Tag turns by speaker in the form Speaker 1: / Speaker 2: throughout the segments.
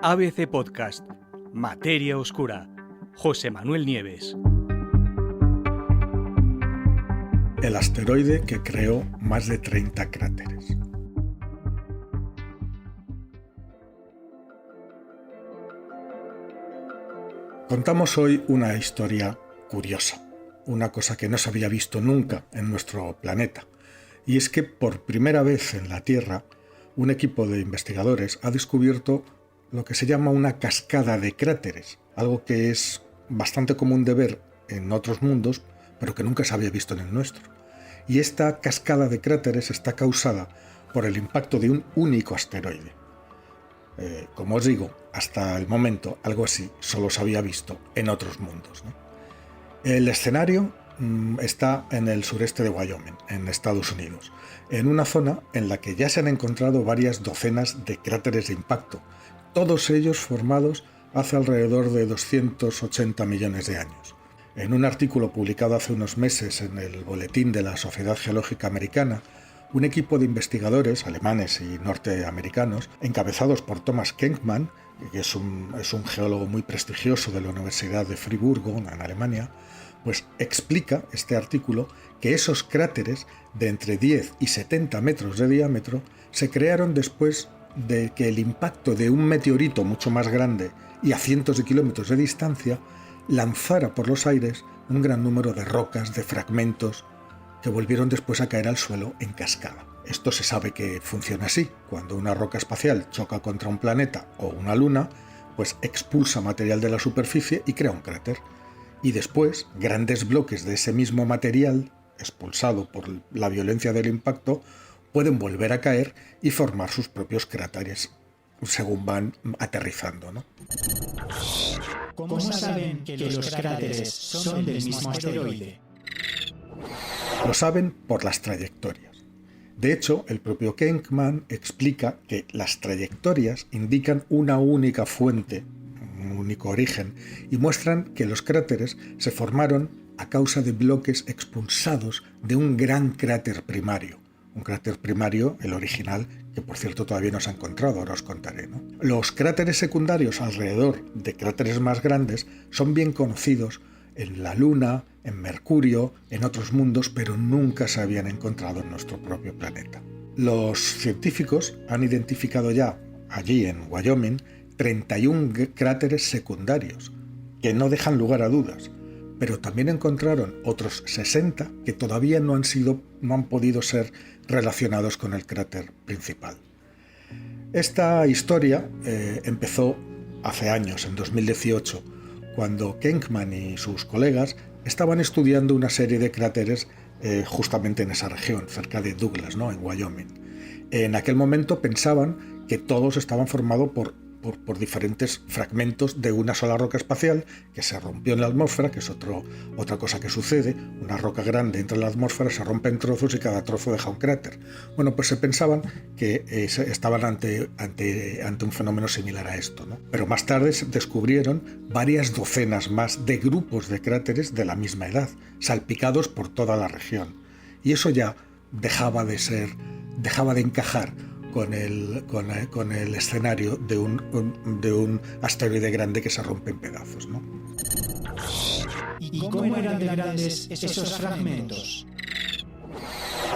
Speaker 1: ABC Podcast, Materia Oscura, José Manuel Nieves.
Speaker 2: El asteroide que creó más de 30 cráteres. Contamos hoy una historia curiosa, una cosa que no se había visto nunca en nuestro planeta, y es que por primera vez en la Tierra, un equipo de investigadores ha descubierto lo que se llama una cascada de cráteres, algo que es bastante común de ver en otros mundos, pero que nunca se había visto en el nuestro. Y esta cascada de cráteres está causada por el impacto de un único asteroide. Como os digo, hasta el momento algo así solo se había visto en otros mundos, ¿no? El escenario está en el sureste de Wyoming, en Estados Unidos, en una zona en la que ya se han encontrado varias docenas de cráteres de impacto, todos ellos formados hace alrededor de 280 millones de años. En un artículo publicado hace unos meses en el Boletín de la Sociedad Geológica Americana, un equipo de investigadores alemanes y norteamericanos, encabezados por Thomas Kenkmann, que es un geólogo muy prestigioso de la Universidad de Friburgo, en Alemania, pues explica este artículo que esos cráteres de entre 10 y 70 metros de diámetro se crearon después de que el impacto de un meteorito mucho más grande y a cientos de kilómetros de distancia lanzara por los aires un gran número de rocas, de fragmentos, que volvieron después a caer al suelo en cascada. Esto se sabe que funciona así. Cuando una roca espacial choca contra un planeta o una luna, pues expulsa material de la superficie y crea un cráter. Y después, grandes bloques de ese mismo material, expulsado por la violencia del impacto, pueden volver a caer y formar sus propios cráteres según van aterrizando, ¿no?
Speaker 3: ¿Cómo saben que los cráteres son del mismo asteroide?
Speaker 2: Lo saben por las trayectorias. De hecho, el propio Kenkmann explica que las trayectorias indican una única fuente, un único origen, y muestran que los cráteres se formaron a causa de bloques expulsados de un gran cráter primario. Un cráter primario, el original, que por cierto todavía no se ha encontrado, ahora os contaré, ¿no? Los cráteres secundarios alrededor de cráteres más grandes son bien conocidos en la Luna, en Mercurio, en otros mundos, pero nunca se habían encontrado en nuestro propio planeta. Los científicos han identificado ya, allí en Wyoming, 31 cráteres secundarios, que no dejan lugar a dudas, pero también encontraron otros 60 que todavía no han podido ser relacionados con el cráter principal. Esta historia empezó hace años, en 2018, cuando Kenkmann y sus colegas estaban estudiando una serie de cráteres justamente en esa región, cerca de Douglas, ¿no?, en Wyoming. En aquel momento pensaban que todos estaban formados por diferentes fragmentos de una sola roca espacial que se rompió en la atmósfera, que es otra cosa que sucede. Una roca grande entra en la atmósfera, se rompe en trozos y cada trozo deja un cráter. Bueno, pues se pensaban que estaban ante un fenómeno similar a esto, ¿no? Pero más tarde se descubrieron varias docenas más de grupos de cráteres de la misma edad, salpicados por toda la región. Y eso ya dejaba de encajar con el escenario de un asteroide grande que se rompe en pedazos, ¿no?
Speaker 3: ¿Y cómo eran de grandes esos fragmentos?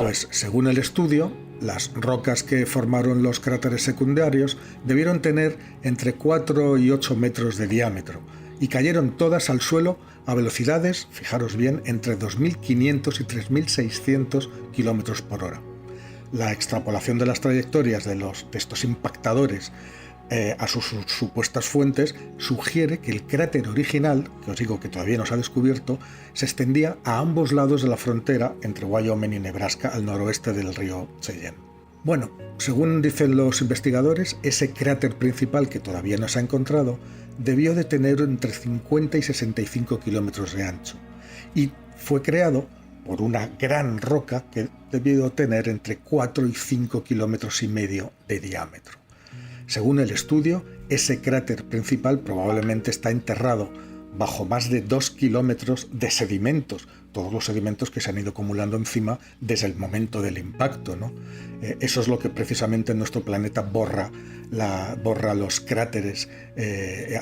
Speaker 2: Pues según el estudio, las rocas que formaron los cráteres secundarios debieron tener entre 4 y 8 metros de diámetro y cayeron todas al suelo a velocidades, fijaros bien, entre 2.500 y 3.600 kilómetros por hora. La extrapolación de las trayectorias de estos impactadores a sus supuestas fuentes sugiere que el cráter original, que os digo que todavía no se ha descubierto, se extendía a ambos lados de la frontera entre Wyoming y Nebraska, al noroeste del río Cheyenne. Bueno, según dicen los investigadores, ese cráter principal, que todavía no se ha encontrado, debió de tener entre 50 y 65 kilómetros de ancho y fue creado por una gran roca que debió tener entre 4 y 5 kilómetros y medio de diámetro. Según el estudio, ese cráter principal probablemente está enterrado bajo más de 2 kilómetros de sedimentos, todos los sedimentos que se han ido acumulando encima desde el momento del impacto, ¿no? Eso es lo que precisamente en nuestro planeta borra los cráteres,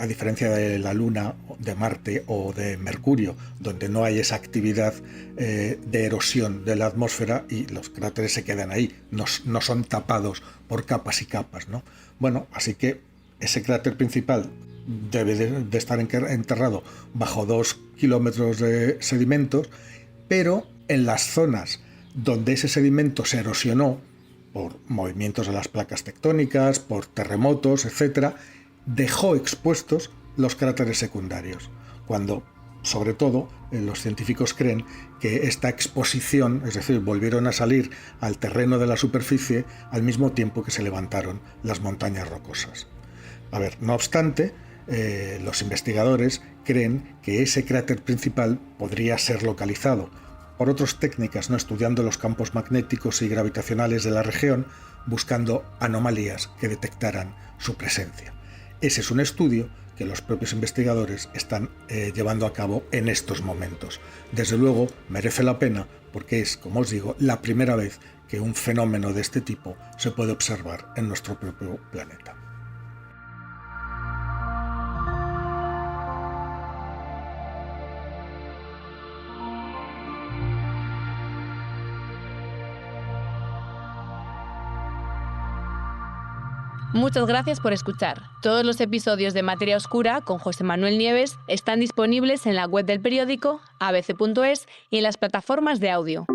Speaker 2: a diferencia de la Luna, de Marte o de Mercurio, donde no hay esa actividad de erosión de la atmósfera y los cráteres se quedan ahí, no son tapados por capas y capas, ¿no? Bueno, así que ese cráter principal debe de estar enterrado bajo 2 kilómetros de sedimentos, pero en las zonas donde ese sedimento se erosionó por movimientos de las placas tectónicas, por terremotos, etc., dejó expuestos los cráteres secundarios, cuando, sobre todo, los científicos creen que esta exposición, es decir, volvieron a salir al terreno de la superficie al mismo tiempo que se levantaron las montañas rocosas. A ver, no obstante, los investigadores creen que ese cráter principal podría ser localizado por otras técnicas, ¿no?, estudiando los campos magnéticos y gravitacionales de la región, buscando anomalías que detectaran su presencia. Ese es un estudio que los propios investigadores están llevando a cabo en estos momentos. Desde luego merece la pena porque es, como os digo, la primera vez que un fenómeno de este tipo se puede observar en nuestro propio planeta.
Speaker 4: Muchas gracias por escuchar. Todos los episodios de Materia Oscura con José Manuel Nieves están disponibles en la web del periódico, abc.es y en las plataformas de audio.